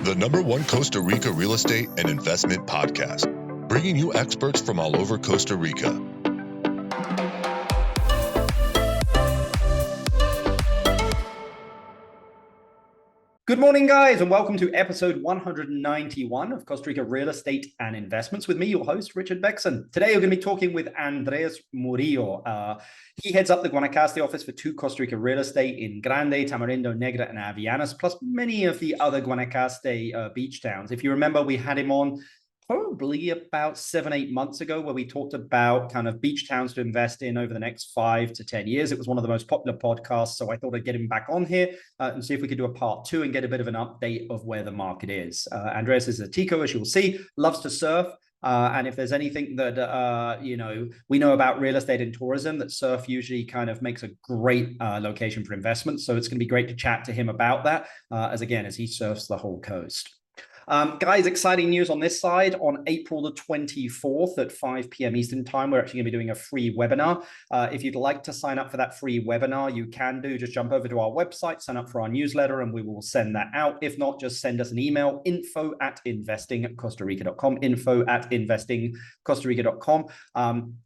the #1 Costa Rica real estate and investment podcast, bringing you experts from all over Costa Rica. Good morning, guys, and welcome to episode 191 of Costa Rica Real Estate and Investments with me, your host, Richard Beckson. Today, we're going to be talking with Andres Murillo. He heads up the Guanacaste office for 2 Costa Rica Real Estate in Grande, Tamarindo, Negra, and Avellanas, plus many of the other Guanacaste beach towns. If you remember, we had him on probably about 7-8 months ago, where we talked about kind of beach towns to invest in over the next 5 to 10 years. It was one of the most popular podcasts, so I thought I'd get him back on here and see if we could do a part 2 and get a bit of an update of where the market is. Andres is a Tico, as you'll see, loves to surf. And if there's anything that, we know about real estate and tourism, that surf usually kind of makes a great location for investment. So it's going to be great to chat to him about that, as he surfs the whole coast. Guys, exciting news on this side. On April the 24th at 5 p.m. Eastern time, we're actually going to be doing a free webinar. If you'd like to sign up for that free webinar, you can do. Just jump over to our website, sign up for our newsletter, and we will send that out. If not, just send us an email, info@investingcostarica.com, info@investingcostarica.com,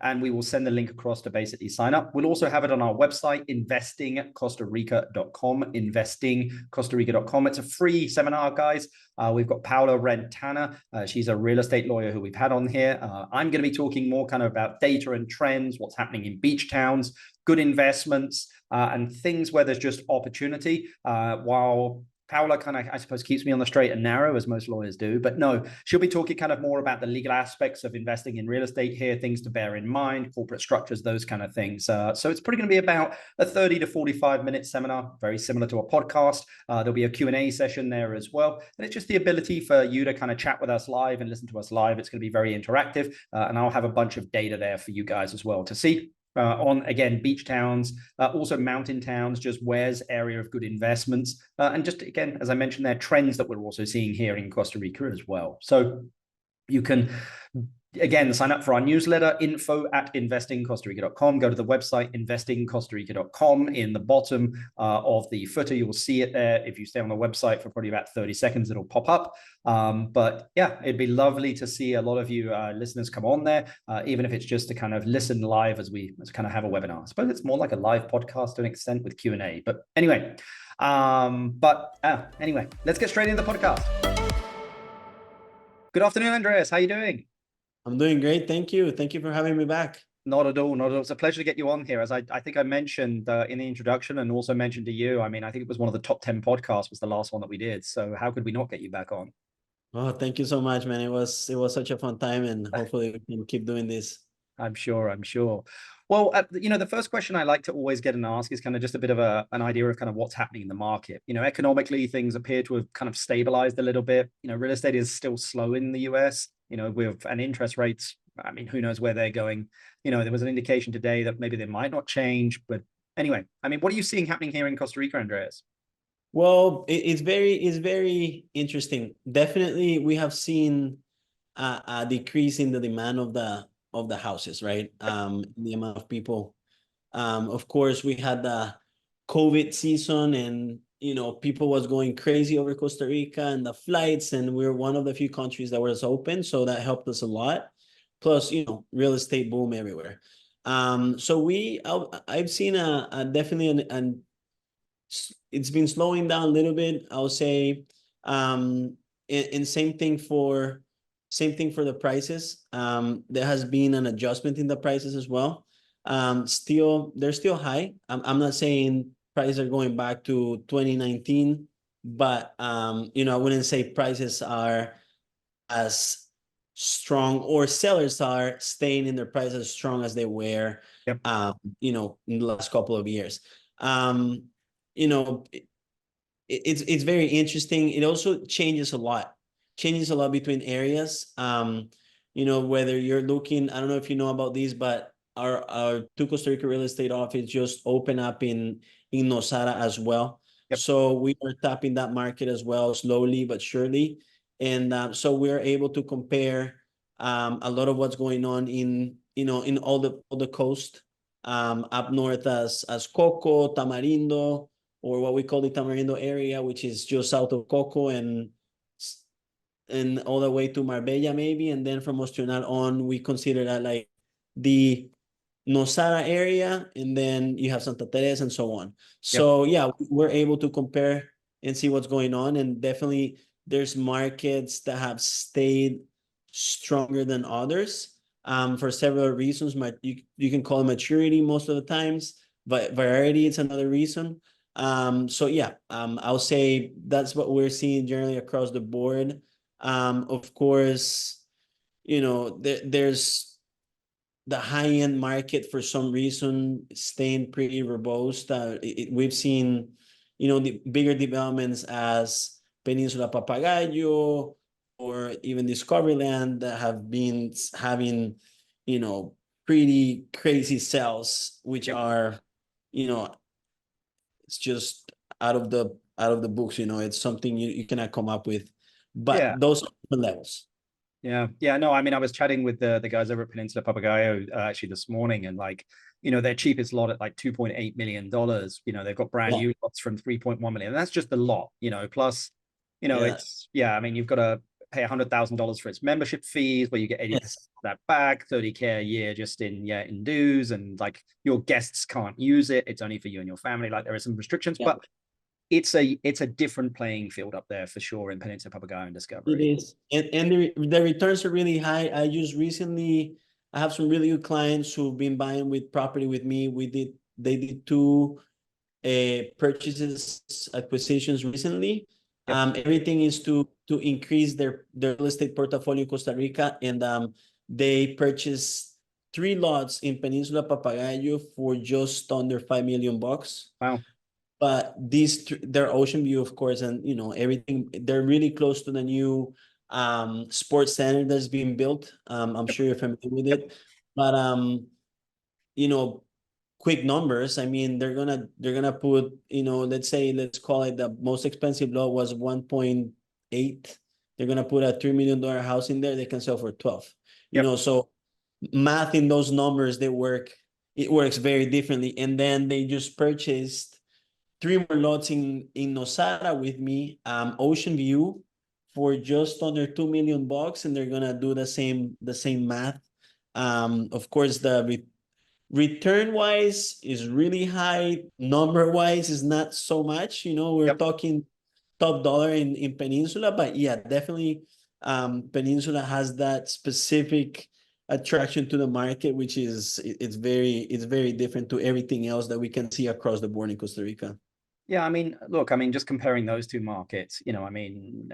and we will send the link across to basically sign up. We'll also have it on our website, investingcostarica.com, investingcostarica.com. It's a free seminar, guys. We've got Paula Rentana. She's a real estate lawyer who we've had on here. I'm going to be talking more kind of about data and trends, what's happening in beach towns, good investments, and things where there's just opportunity, while Paula kind of, I suppose, keeps me on the straight and narrow, as most lawyers do. But no, she'll be talking kind of more about the legal aspects of investing in real estate here, things to bear in mind, corporate structures, those kind of things. So it's probably going to be about a 30 to 45-minute seminar, very similar to a podcast. There'll be a Q&A session there as well. And it's just the ability for you to kind of chat with us live and listen to us live. It's going to be very interactive. And I'll have a bunch of data there for you guys as well to see. On, again, beach towns, also mountain towns, just where's area of good investments. And just, again, as I mentioned, there are trends that we're also seeing here in Costa Rica as well. So you can, again, sign up for our newsletter, info@investingcostarica.com. Go to the website, investingcostarica.com. In the bottom of the footer, you will see it there. If you stay on the website for probably about 30 seconds, it'll pop up. But yeah, it'd be lovely to see a lot of you listeners come on there, even if it's just to kind of listen live as we kind of have a webinar. I suppose it's more like a live podcast to an extent with Q&A. But anyway, let's get straight into the podcast. Good afternoon, Andres. How are you doing? I'm doing great. Thank you. Thank you for having me back. Not at all. Not at all. It's a pleasure to get you on here. As I think I mentioned in the introduction, and also mentioned to you, I mean, I think it was one of the top 10 podcasts was the last one that we did. So how could we not get you back on? Oh, thank you so much, man. It was such a fun time, and hopefully we can keep doing this. I'm sure. Well, the first question I like to always get and ask is kind of just a bit of an idea of kind of what's happening in the market. Economically, things appear to have kind of stabilized a little bit. Real estate is still slow in the US, with an interest rates. I mean, who knows where they're going? There was an indication today that maybe they might not change. But anyway, I mean, what are you seeing happening here in Costa Rica, Andreas? Well, it's very interesting. Definitely, we have seen a decrease in the demand of the houses, right? The amount of people. Of course, we had the COVID season, and people was going crazy over Costa Rica and the flights, and we're one of the few countries that was open, so that helped us a lot. Plus, real estate boom everywhere. So I've seen a definitely it's been slowing down a little bit, I'll say. And same thing for the prices. There has been an adjustment in the prices as well. They're still high. I'm not saying prices are going back to 2019, but I wouldn't say prices are as strong, or sellers are staying in their prices as strong as they were, in the last couple of years. It's very interesting. It also changes a lot between areas. Whether you're looking, I don't know if you know about these, but our 2 Costa Rica real estate office just opened up in Nosara as well. Yep. So we are tapping that market as well, slowly but surely. And so we're able to compare a lot of what's going on in all the coast, up north as Coco, Tamarindo, or what we call the Tamarindo area, which is just south of Coco, and and all the way to Marbella maybe, and then from Ostronal on, we consider that like the Nosara area, and then you have Santa Teresa and so on. Yep. So yeah, we're able to compare and see what's going on, and definitely there's markets that have stayed stronger than others for several reasons. You can call it maturity most of the times, but variety is another reason. So yeah, I'll say that's what we're seeing generally across the board. Of course, you know, there's the high-end market for some reason staying pretty robust. We've seen, you know, the bigger developments as Peninsula Papagayo or even Discoveryland that have been having, you know, pretty crazy sales, which Yep. are, you know, it's just out of the books. You know, it's something you cannot come up with. Yeah. But those are the levels. Yeah. Yeah. No, I mean, I was chatting with the guys over at Peninsula Papagayo actually this morning, and like, you know, their cheapest lot at like $2.8 million. You know, they've got brand new lots from 3.1 million. And that's just the lot, you know, plus, you know, it's, I mean, you've got to pay $100,000 for its membership fees, where you get 80% Yes. of that back, 30K a year just in dues, and like your guests can't use it. It's only for you and your family. Like there are some restrictions, but it's a different playing field up there for sure in Peninsula Papagayo and Discovery. It is, and the returns are really high. I have some really good clients who've been buying with property with me. They did two acquisitions recently. Yep. Everything is to increase their real estate portfolio in Costa Rica, and they purchased 3 lots in Peninsula Papagayo for just under $5 million. Wow. But they're ocean view, of course, and you know everything. They're really close to the new sports center that's being built. I'm sure you're familiar with it, but you know, quick numbers. I mean, they're gonna put, you know, let's call it the most expensive lot was 1.8. They're gonna put a $3 million house in there. They can sell for 12. You know, so math in those numbers, it works very differently. And then they just purchased 3 more lots in Nosara with me, Ocean View, for just under $2 million, and they're gonna do the same math. Of course, the return wise is really high. Number wise is not so much. You know, we're talking top dollar in Peninsula, but yeah, definitely, Peninsula has that specific attraction to the market, which is it's very different to everything else that we can see across the board in Costa Rica. Yeah, I mean, look, I mean, just comparing those two markets, you know, I mean,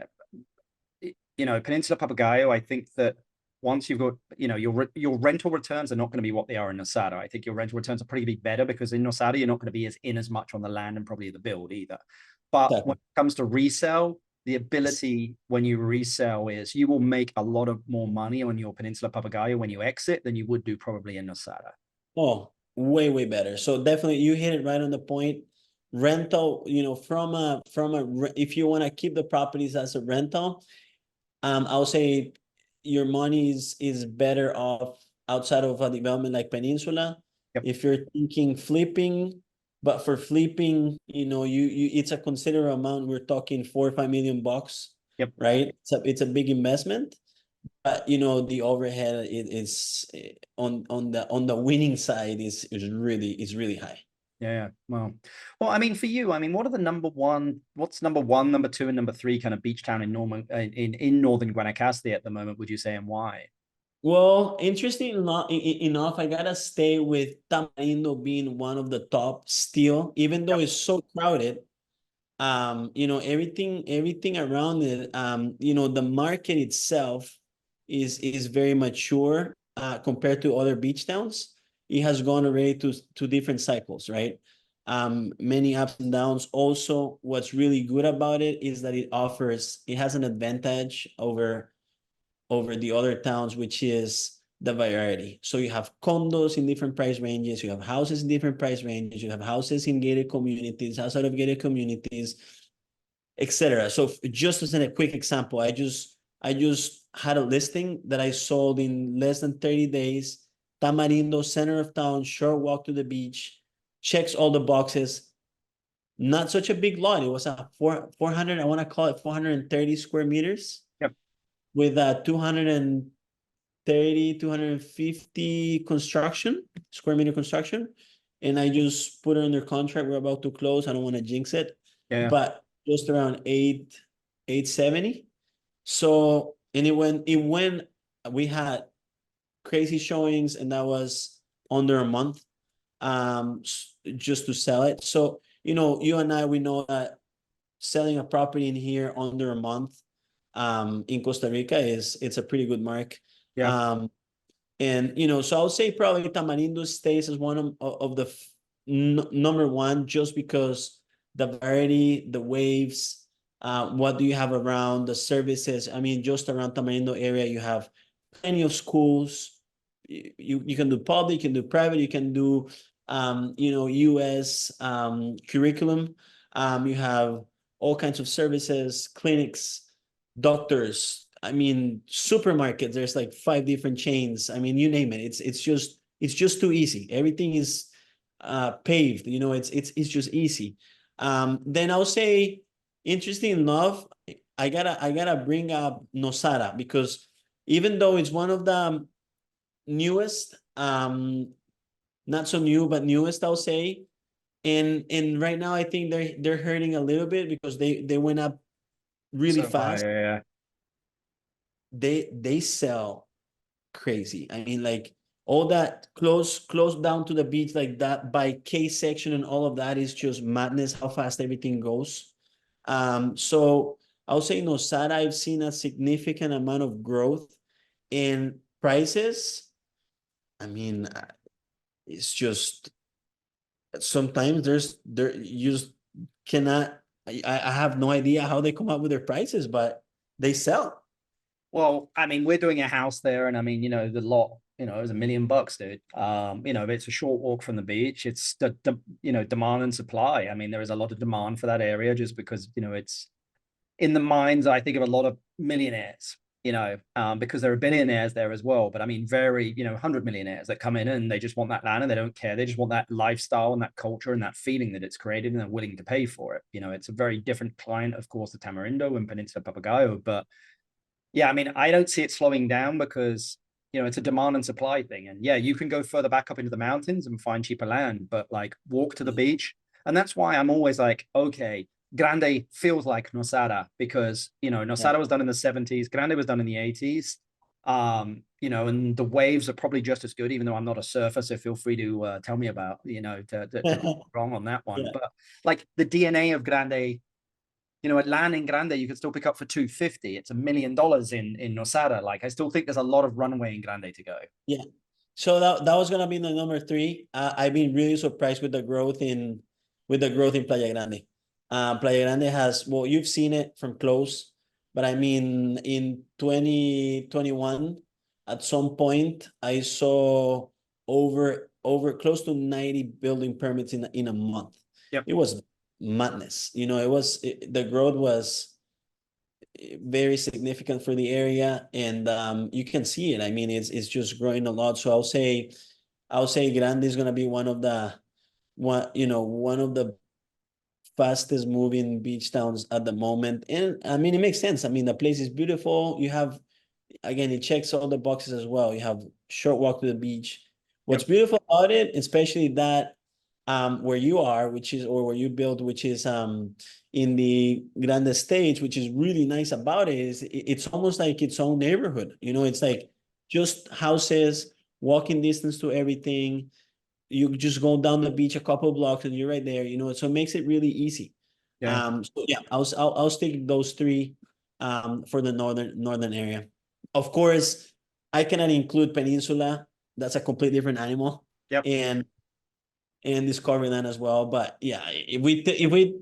you know, Peninsula Papagayo, I think that once you've got, you know, your rental returns are not going to be what they are in Nosada. I think your rental returns are probably better because in Nosada, you're not going to be as much on the land and probably the build either. But when it comes to resale, the ability when you resell is you will make a lot of more money on your Peninsula Papagayo when you exit than you would do probably in Nosada. Oh, way better. So definitely you hit it right on the point. Rental, you know, if you want to keep the properties as a rental, I'll say your money is better off outside of a development like Peninsula. If you're thinking flipping, but for flipping, you know, it's a considerable amount. We're talking $4 or $5 million, right? It's a big investment, but you know, the overhead is on the winning side is really high. Yeah. Well, I mean, for you, I mean, what's number one, number two, and number three kind of beach town in northern Guanacaste at the moment, would you say, and why? Well, interesting enough, I gotta stay with Tamarindo being one of the top still, even though it's so crowded. You know, everything around it, you know, the market itself is very mature compared to other beach towns. It has gone already to different cycles, right? Many ups and downs. Also, what's really good about it is that it has an advantage over the other towns, which is the variety. So you have condos in different price ranges, you have houses in different price ranges, you have houses in gated communities, outside of gated communities, etc. So just as a quick example, I just had a listing that I sold in less than 30 days. Tamarindo, center of town, short walk to the beach, checks all the boxes. Not such a big lot. It was a 400, I want to call it 430 square meters. with a 230, 250 construction, square meter construction. And I just put it under contract. We're about to close. I don't want to jinx it, Yeah. but just around 870. So, and we had crazy showings, and that was under a month, just to sell it. So, you and I, we know that selling a property in here under a month, in Costa Rica it's a pretty good mark. Yeah. And so I would say probably Tamarindo stays as one of the number one, just because the variety, the waves, what do you have around, the services. I mean, just around Tamarindo area, you have plenty of schools. You can do public, you can do private, you can do US curriculum. You have all kinds of services, clinics, doctors. I mean, supermarkets. There's like 5 different chains. I mean, you name it. It's just too easy. Everything is paved. It's just easy. Then I'll say, interesting enough, I gotta bring up Nosara, because even though it's one of the newest, not so new, but newest, I'll say. And right now I think they're hurting a little bit because they went up really fast. Yeah. They sell crazy. I mean, like, all that close down to the beach, like that by K section and all of that is just madness how fast everything goes. So I'll say Nosara, I've seen a significant amount of growth in prices. I mean, it's just sometimes you just cannot. I have no idea how they come up with their prices, but they sell. Well, I mean, we're doing a house there, and I mean, the lot, it was $1 million, dude. It's a short walk from the beach. It's the demand and supply. I mean, there is a lot of demand for that area just because, it's in the minds, I think, of a lot of millionaires, because there are billionaires there as well. But I mean, very, 100 millionaires that come in and they just want that land and they don't care. They just want that lifestyle and that culture and that feeling that it's created, and they're willing to pay for it. It's a very different client, of course, to Tamarindo and Peninsula Papagayo. But yeah, I mean, I don't see it slowing down because, it's a demand and supply thing. And yeah, you can go further back up into the mountains and find cheaper land, but like walk to the beach. And that's why I'm always like, okay, Grande feels like Nosara because, Nosara was done in the 70s, Grande was done in the 80s. And the waves are probably just as good, even though I'm not a surfer. So feel free to tell me about, to wrong on that one. Yeah. But like the DNA of Grande, at land in Grande, you can still pick up for $250. It's $1 million in Nosara. Like, I still think there's a lot of runway in Grande to go. Yeah. So that was gonna be the number 3. I've been really surprised with the growth in Playa Grande. Playa Grande has, well, you've seen it from close, but I mean, in 2021, at some point, I saw over close to 90 building permits in a month. Yep. It was madness. The growth was very significant for the area, and you can see it. I mean, it's just growing a lot. So I'll say Grande is gonna be one of the fastest moving beach towns at the moment. And I mean, it makes sense. I mean, the place is beautiful. You have, again, it checks all the boxes as well. You have short walk to the beach. What's beautiful about it, especially that where you are, where you build, which is in the Grande Stage, which is really nice about it, is it's almost like its own neighborhood. It's like just houses, walking distance to everything. You just go down the beach a couple blocks and you're right there. So it makes it really easy. Yeah. So yeah, I'll stick those 3 for the northern area. Of course, I cannot include Peninsula. That's a completely different animal. Yep. And Discovery Land as well. But yeah, if we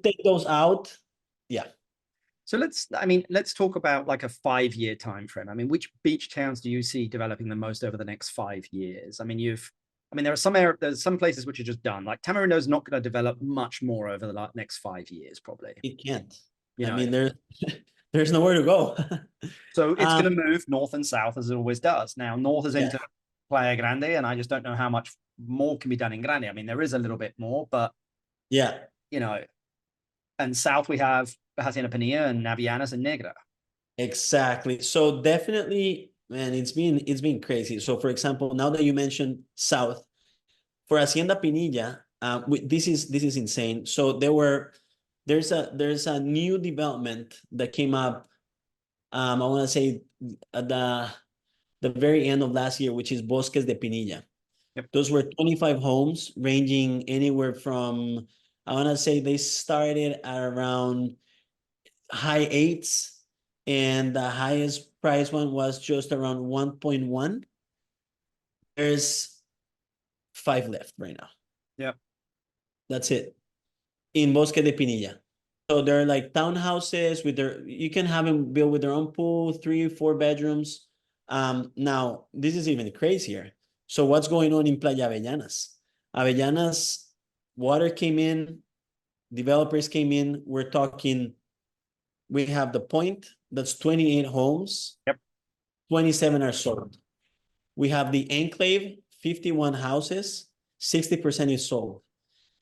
take those out, yeah. So let's talk about like a 5-year time frame. I mean, which beach towns do you see developing the most over the next 5 years? I mean, there's some places which are just done. Like Tamarindo is not going to develop much more over the next 5 years, probably. It can't. I mean, there's nowhere to go. So it's going to move north and south as it always does. Now, north is into Playa Grande, and I just don't know how much more can be done in Grande. I mean, there is a little bit more, but and south we have Hacienda Pinilla and Navianas and Negra. Exactly. So definitely, man, it's been crazy. So for example, now that you mentioned South, for Hacienda Pinilla, this is insane. So there's a new development that came up. I want to say at the very end of last year, which is Bosques de Pinilla. Yep. Those were 25 homes ranging anywhere from, I want to say they started at around high eights, and the highest price one was just around 1.1. There's 5 left right now. Yep. That's it in Bosque de Pinilla. So they're like townhouses with you can have them built with their own pool, 3 or 4 bedrooms. Now this is even crazier. So what's going on in Playa Avellanas? Avellanas, water came in, developers came in. We're talking, we have the Point, that's 28 homes. Yep. 27 are sold. We have the Enclave, 51 houses, 60% is sold.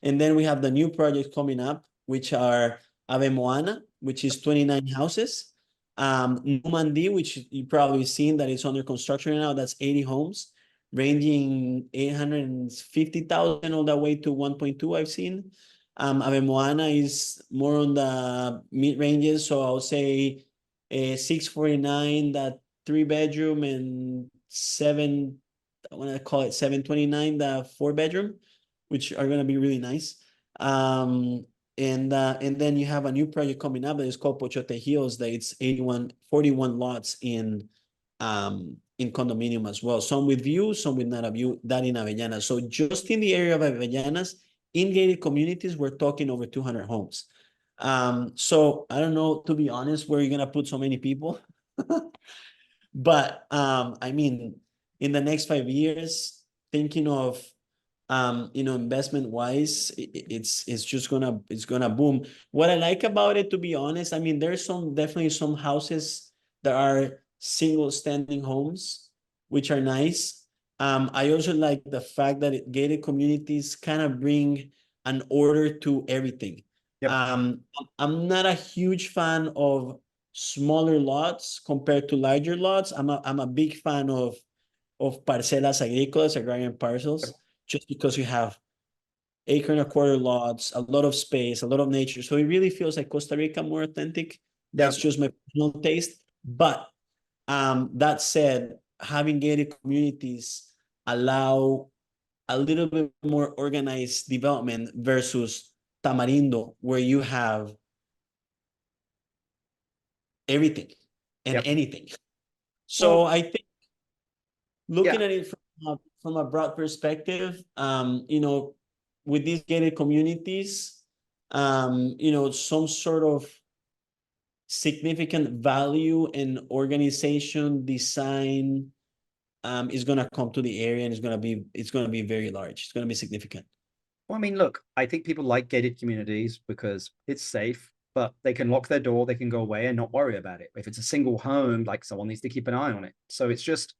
And then we have the new projects coming up, which are Ave Moana, which is 29 houses. Numandi, which you probably seen that it's under construction right now, that's 80 homes, ranging 850,000 all the way to 1.2 I've seen. Ave Moana is more on the mid ranges, so I'll say 649, that 3-bedroom, and I want to call it 729, the 4-bedroom, which are going to be really nice. And then you have a new project coming up that is called Coyote Hills, that it's 41 lots in condominium as well. Some with view, some with not a view, that in Avellanas. So just in the area of Avellanas, in gated communities, we're talking over 200 homes. So I don't know, to be honest, where you're going to put so many people. But I mean, in the next 5 years, thinking of investment wise, it's just gonna boom. What I like about it, to be honest, I mean, there's definitely some houses that are single standing homes, which are nice. I also like the fact that gated communities kind of bring an order to everything. Yep. I'm not a huge fan of smaller lots compared to larger lots. I'm a big fan of parcelas agrícolas, agrarian parcels, just because you have 1.25 acre lots, a lot of space, a lot of nature. So it really feels like Costa Rica more authentic. That's just my personal taste. But that said, having gated communities allow a little bit more organized development versus Tamarindo, where you have everything and anything. So I think looking at it from a broad perspective, with these gated communities, some sort of significant value and organization design is going to come to the area, and it's going to be very large. It's going to be significant. Well, I mean, look, I think people like gated communities because it's safe, but they can lock their door, they can go away and not worry about it. If it's a single home, like, someone needs to keep an eye on it. So it's just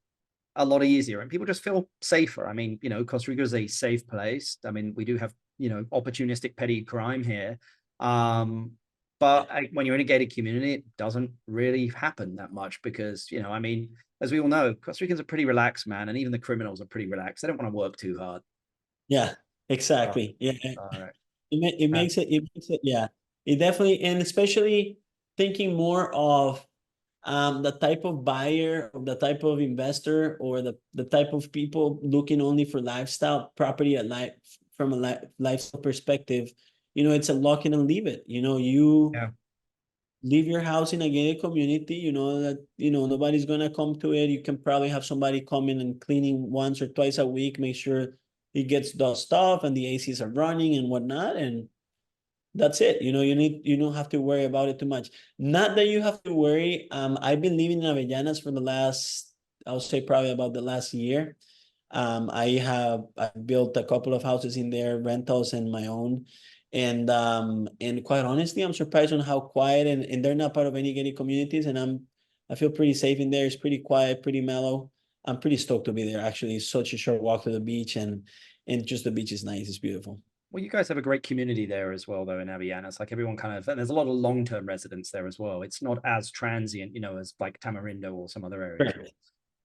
a lot easier, and people just feel safer. I mean, Costa Rica is a safe place. I mean, we do have, opportunistic petty crime here. But when you're in a gated community, it doesn't really happen that much because, I mean, as we all know, Costa Ricans are pretty relaxed, man. And even the criminals are pretty relaxed. They don't want to work too hard. Yeah, exactly. Yeah. All right. It makes it, yeah, it definitely, and especially thinking more of the type of buyer, or the type of investor, or the type of people looking only for lifestyle property from a lifestyle perspective. It's a lock in and leave it. You leave your house in a gated community, that nobody's gonna come to it. You can probably have somebody come in and cleaning once or twice a week, make sure it gets dust off and the ACs are running and whatnot, and that's it. You don't have to worry about it too much. Not that you have to worry. I've been living in Avellanas for the last, I'll say probably about the last year. I built a couple of houses in there, rentals and my own. And quite honestly, I'm surprised on how quiet, and they're not part of any gated communities. And I feel pretty safe in there. It's pretty quiet, pretty mellow. I'm pretty stoked to be there. Actually, it's such a short walk to the beach, and just the beach is nice. It's beautiful. Well, you guys have a great community there as well, though, in Avellanas. Like everyone kind of, and there's a lot of long-term residents there as well. It's not as transient, as like Tamarindo or some other areas. Correct.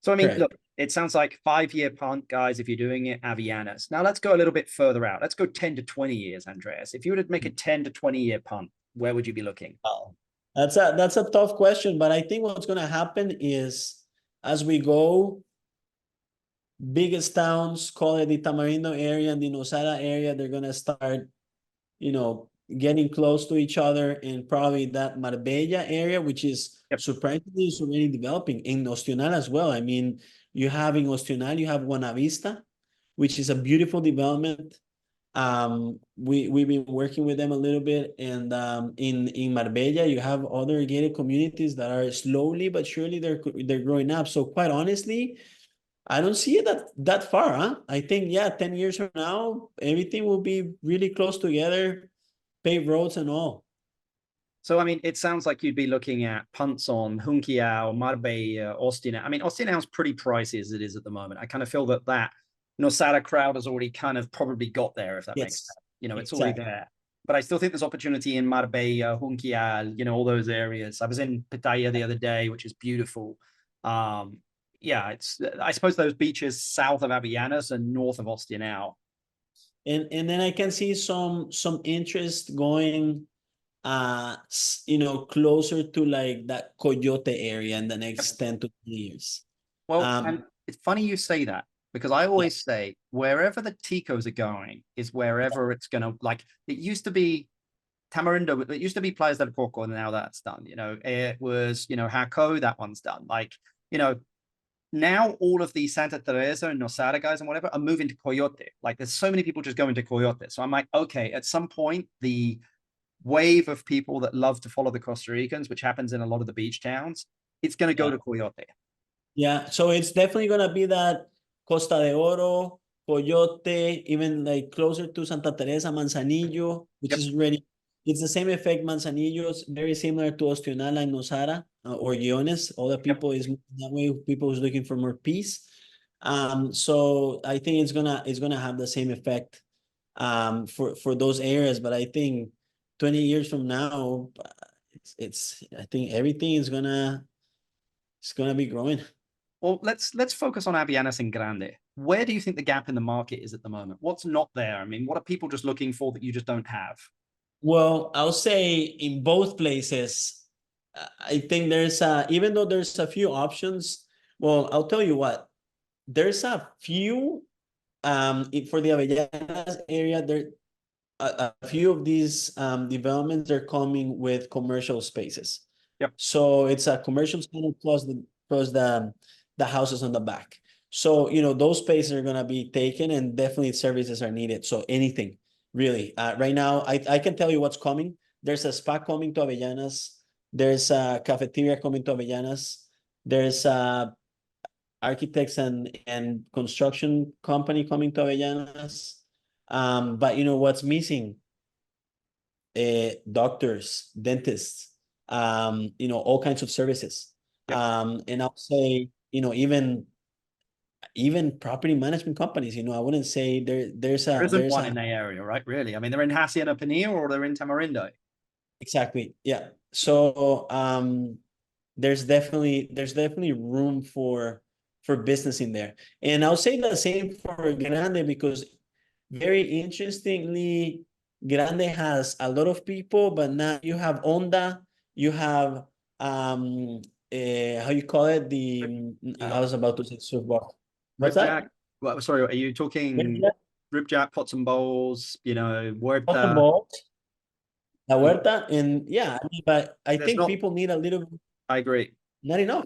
So, I mean, Correct. look, it sounds like 5-year punt, guys, if you're doing it, Avellanas. Now, let's go a little bit further out. Let's go 10 to 20 years, Andreas. If you were to make a 10 to 20-year punt, where would you be looking? Wow. That's a tough question, but I think what's going to happen is as we go, biggest towns, call it the Tamarindo area and the Nosara area, they're going to start, getting close to each other, and probably that Marbella area, which is surprisingly is already developing in Ostional as well. I mean, you have in Ostional, you have Buenavista, which is a beautiful development. We've been working with them a little bit, and in Marbella you have other gated communities that are slowly but surely they're growing up. So quite honestly, I don't see it that far, huh? I think 10 years from now everything will be really close together, paved roads and all. So, I mean, it sounds like you'd be looking at punts on Junquiao, Marbella, Ostina. I mean, Ostinao's pretty pricey as it is at the moment. I kind of feel that Nosara crowd has already kind of probably got there, if that makes sense. It's already there. But I still think there's opportunity in Marbella, Junquial, all those areas. I was in Pitaya the other day, which is beautiful. I suppose those beaches south of Avellanas and north of Ostinao. And then I can see some interest going closer to like that Coyote area in the next 10 to 20 years. Well, and it's funny you say that, because I always say wherever the Ticos are going is wherever it's going to, like, it used to be Tamarindo, it used to be Playas del Coco, and now that's done. It was, Jaco, that one's done. Like, now all of the Santa Teresa and Nosara guys and whatever are moving to Coyote. Like, there's so many people just going to Coyote. So I'm like, okay, at some point, the wave of people that love to follow the Costa Ricans, which happens in a lot of the beach towns, it's going to go to Coyote. Yeah, so it's definitely going to be that Costa de Oro, Coyote, even like closer to Santa Teresa, Manzanillo, which is really, it's the same effect. Manzanillo is very similar to Ostional and Nosara or Guiones. All the people is that way. People who's looking for more peace. So I think it's gonna have the same effect for those areas. But I think 20 years from now, I think everything is gonna be growing. Well, let's focus on Avellanas and Grande. Where do you think the gap in the market is at the moment? What's not there? I mean, what are people just looking for that you just don't have? Well, I'll say in both places, I think there's even though there's a few options. Well, I'll tell you what, there's a few for the Avellanas area. There a few of these developments are coming with commercial spaces. So it's a commercial center plus the houses on the back. So those spaces are gonna be taken, and definitely services are needed. So anything really right now, I can tell you what's coming. There's a spa coming to Avellanas. There's a cafeteria coming to Avellanas. There's architects and construction company coming to Avellanas. But what's missing? Doctors, dentists, all kinds of services. And I'll say, even property management companies. I wouldn't say there's one in the area, right? Really? I mean, they're in Hacienda Pinilla or they're in Tamarindo. Exactly. Yeah. So there's definitely room for business in there. And I'll say the same for Grande, because very interestingly, Grande has a lot of people, but now you have Onda, you have how you call it, I was about to say surfboard. What's that? Well, sorry, are you talking Ripjack, Pots and Bowls, Huerta? Pots and Bowls, La Huerta, and but I think people need a little. I agree. Not enough.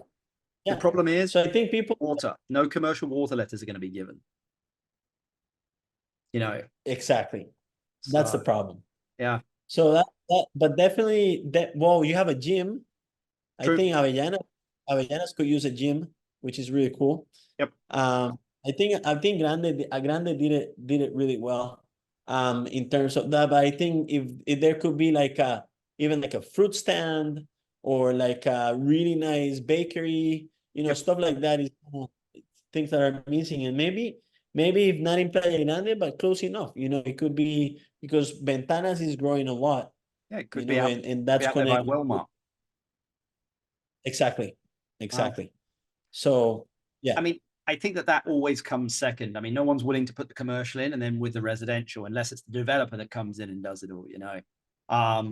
The problem is, so I think water. No commercial water letters are going to be given. Exactly. That's the problem. Yeah. So but definitely you have a gym. True. I think Avellanas could use a gym, which is really cool. I think Grande did it really well in terms of that. But I think if there could be even like a fruit stand or like a really nice bakery, stuff like that is things that are missing. And maybe maybe if not in Playa Grande, but close enough. You know, it could be because Ventanas is growing a lot. Yeah, it could You be know, out, and be that's out there by connected. Wilmar. Exactly, Wow. exactly. So yeah, I mean, I think that always comes second. I mean, no one's willing to put the commercial in and then with the residential, unless it's the developer that comes in and does it all, you know.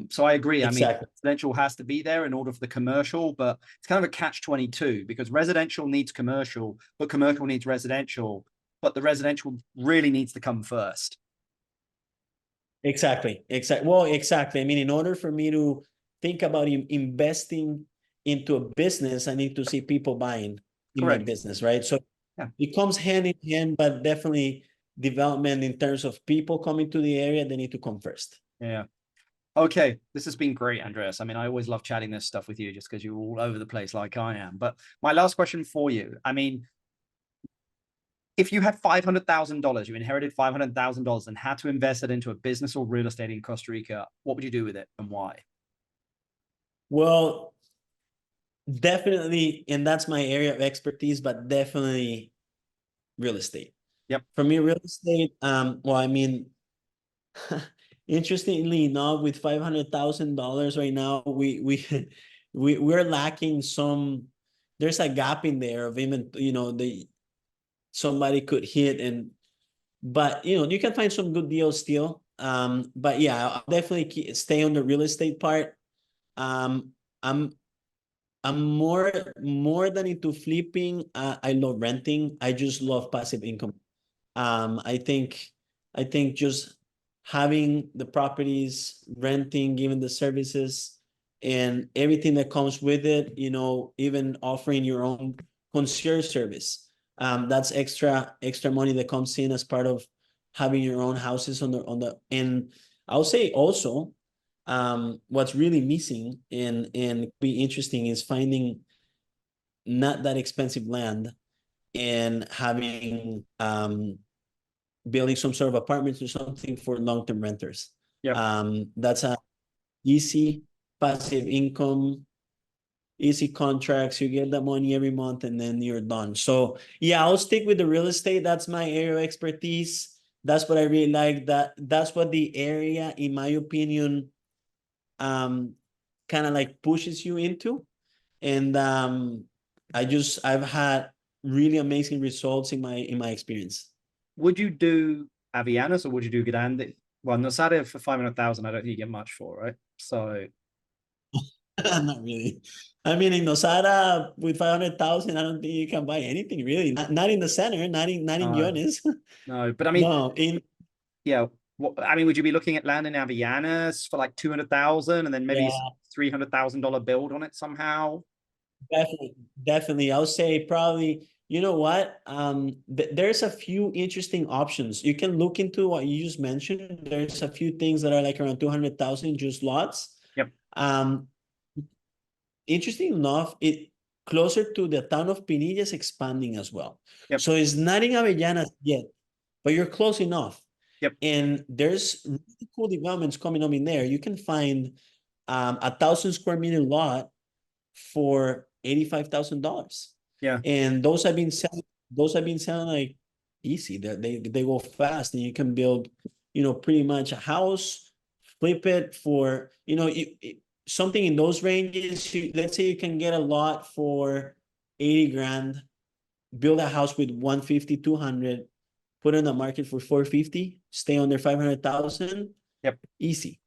So I agree. I mean, exactly. residential has to be there in order for the commercial, but it's kind of a catch-22 because residential needs commercial, but commercial needs residential, but the residential really needs to come first. Exactly. Well, exactly. I mean, in order for me to think about investing into a business, I need to see people buying in my Correct. business, right? So Yeah. it comes hand in hand, but definitely development in terms of people coming to the area, they need to come first. Yeah. Okay, this has been great, Andreas. I mean, I always love chatting this stuff with you just because you're all over the place like I am. But my last question for you, I mean, if you had $500,000, you inherited $500,000 and had to invest it into a business or real estate in Costa Rica, what would you do with it and why? Well, definitely, and that's my area of expertise, but definitely real estate. Yep. For me, real estate, well, I mean, interestingly enough, with $500,000 right now, we're lacking some. There's a gap in there of even, you know, somebody could hit, and but you know, you can find some good deals still. But yeah, I'll definitely stay on the real estate part. Um, I'm more than into flipping. I love renting. I just love passive income. I think just having the properties, renting, giving the services, and everything that comes with it, you know, even offering your own concierge service. That's extra money that comes in as part of having your own houses and I'll say also, what's really missing and be interesting is finding not that expensive land and having building some sort of apartments or something for long-term renters. Yep. That's a easy passive income, easy contracts. You get the money every month and then you're done. So yeah, I'll stick with the real estate. That's my area of expertise. That's what I really like. That's what the area, in my opinion, kind of like pushes you into. And I've had really amazing results in my experience. Would you do Avianas or would you do Grande? Well, Nosada for 500,000, I don't think you get much for, right? So Not really. I mean, in Nosara with 500,000, I don't think you can buy anything really. Not in the center, not in Jones. no, but I mean, No, yeah. What I mean, would you be looking at land in Avianas for like 200,000 and then maybe yeah, $300,000 build on it somehow? definitely. I'll say probably, you know what? There's a few interesting options. You can look into what you just mentioned. There's a few things that are like around 200,000 just lots. Yep. Interesting enough, it closer to the town of Pinilla is expanding as well. Yep. So it's not in Avellanas yet, but you're close enough. Yep. And there's really cool developments coming up in there. You can find 1,000 square meter lot for $85,000. Yeah. And those have been selling like easy. They go fast, and you can build, you know, pretty much a house, flip it for, you know, something in those ranges. Let's say you can get a lot for 80 grand, build a house with 150, 200, put it on the market for 450, stay under 500,000. Yep. Easy.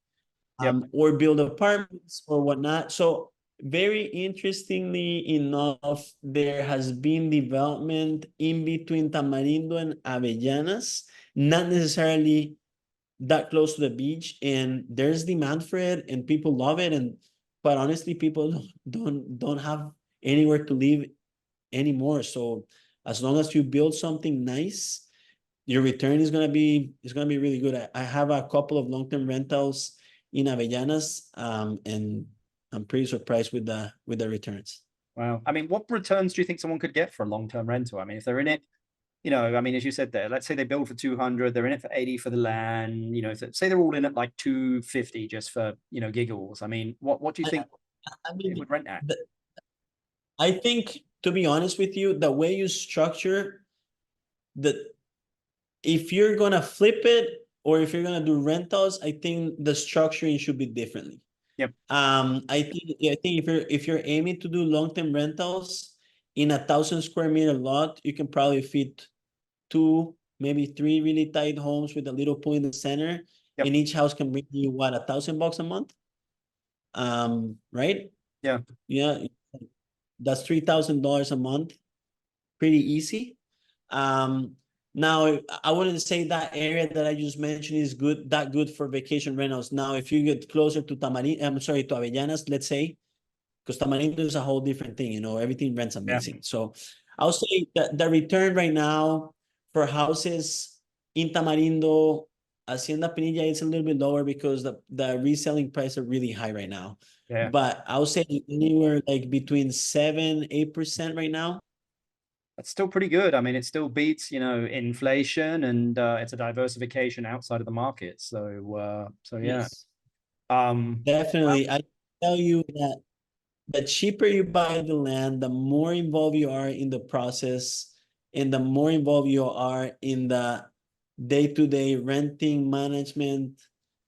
Yep. Or build apartments or whatnot. So very interestingly enough, there has been development in between Tamarindo and Avellanas, not necessarily that close to the beach, and there's demand for it and people love it. And but honestly, people don't have anywhere to live anymore. So as long as you build something nice, your return is gonna be really good. I have a couple of long-term rentals in Avellanas, and I'm pretty surprised with the returns. Wow. I mean, what returns do you think someone could get for a long-term rental? I mean, if they're in it, you know, I mean, as you said there, let's say they build for 200, they're in it for 80 for the land, you know, say they're all in at like 250 just for, you know, giggles. I mean, what do you think I mean, it would rent at? I think, to be honest with you, the way you structure the if you're gonna flip it or if you're gonna do rentals, I think the structuring should be differently. Yep. I think if you're aiming to do long-term rentals in 1,000 square meter lot, you can probably fit 2, maybe 3 really tight homes with a little pool in the center. Yep. And each house can bring you what, $1,000 a month? Right? Yeah. Yeah. That's $3,000 a month. Pretty easy. Now I wouldn't say that area that I just mentioned is that good for vacation rentals. Now, if you get closer to to Avellanas, let's say, because Tamarindo is a whole different thing, you know, everything rents amazing. Yeah. So I'll say that the return right now for houses in Tamarindo, Hacienda Pinilla is a little bit lower because the reselling prices are really high right now. Yeah. But I would say anywhere like between 7-8% right now. That's still pretty good. I mean, it still beats, inflation, and it's a diversification outside of the market. So yeah. Yes. Definitely. I tell you that the cheaper you buy the land, the more involved you are in the process, and the more involved you are in the day-to-day renting management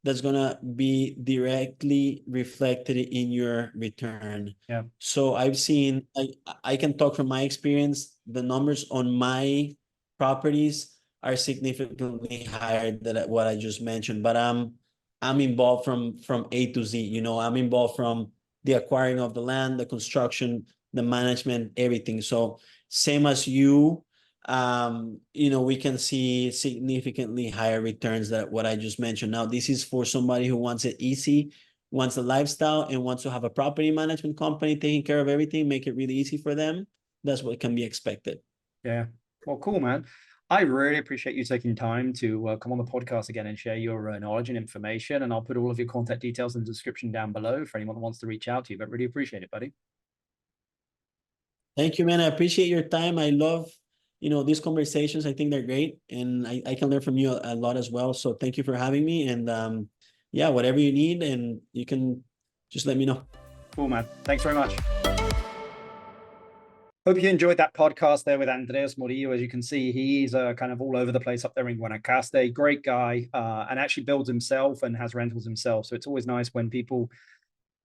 that's gonna be directly reflected in your return. Yeah. So I've seen, I can talk from my experience, the numbers on my properties are significantly higher than what I just mentioned. But I'm involved from A to Z. You know, I'm involved from the acquiring of the land, the construction, the management, everything. So same as you, we can see significantly higher returns than what I just mentioned. Now, this is for somebody who wants it easy, wants a lifestyle, and wants to have a property management company taking care of everything, make it really easy for them. That's what can be expected. Yeah. Well, cool, man. I really appreciate you taking time to come on the podcast again and share your knowledge and information. And I'll put all of your contact details in the description down below for anyone that wants to reach out to you, but really appreciate it, buddy. Thank you, man. I appreciate your time. I love, these conversations. I think they're great. And I can learn from you a lot as well. So thank you for having me. And yeah, whatever you need, and you can just let me know. Cool, man. Thanks very much. Hope you enjoyed that podcast there with Andres Murillo. As you can see, he's kind of all over the place up there in Guanacaste. Great guy, and actually builds himself and has rentals himself. So it's always nice when people,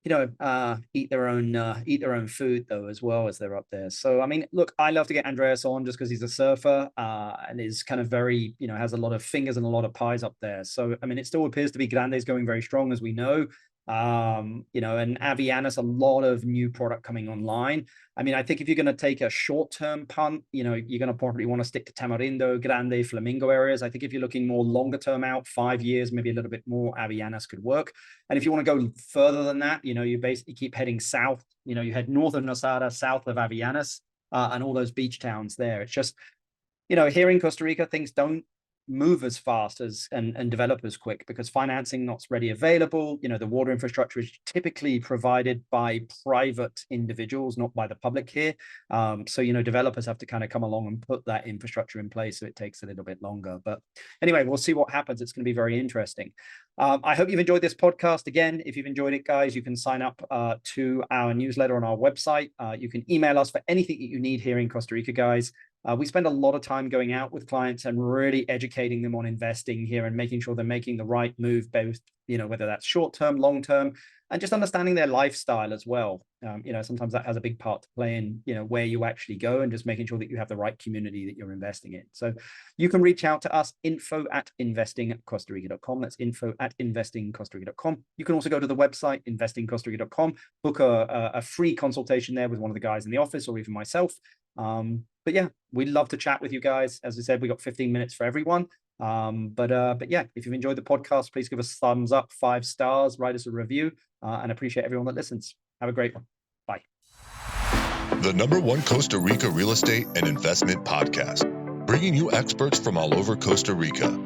eat their own food though, as well as they're up there. So, I mean, look, I love to get Andreas on just because he's a surfer, and is kind of very, has a lot of fingers and a lot of pies up there. So, I mean, it still appears to be Grande's going very strong, as we know. And Avellanas, a lot of new product coming online. I mean, I think if you're going to take a short-term punt, you're going to probably want to stick to Tamarindo, Grande, Flamingo areas. I think if you're looking more longer term out, 5 years, maybe a little bit more, Avellanas could work. And if you want to go further than that, you basically keep heading south. You head north of Nosara, south of Avellanas, and all those beach towns there. It's just, here in Costa Rica, things don't move as fast as and develop as quick because financing not ready available. The water infrastructure is typically provided by private individuals, not by the public here. So developers have to kind of come along and put that infrastructure in place, so it takes a little bit longer. But anyway, we'll see what happens. It's going to be very interesting. I hope you've enjoyed this podcast. Again, if you've enjoyed it, guys, you can sign up to our newsletter on our website. You can email us for anything that you need here in Costa Rica, guys. We spend a lot of time going out with clients and really educating them on investing here and making sure they're making the right move, both, whether that's short-term, long-term, and just understanding their lifestyle as well. Sometimes that has a big part to play in, where you actually go, and just making sure that you have the right community that you're investing in. So you can reach out to us, info@investingcostarica.com. That's info@investingcostarica.com. You can also go to the website, investingcostarica.com, book a free consultation there with one of the guys in the office or even myself. But yeah, we'd love to chat with you guys. As I said, we got 15 minutes for everyone. But yeah, if you've enjoyed the podcast, please give us a thumbs up, 5 stars, write us a review, and appreciate everyone that listens. Have a great one. Bye. The #1 Costa Rica real estate and investment podcast, bringing you experts from all over Costa Rica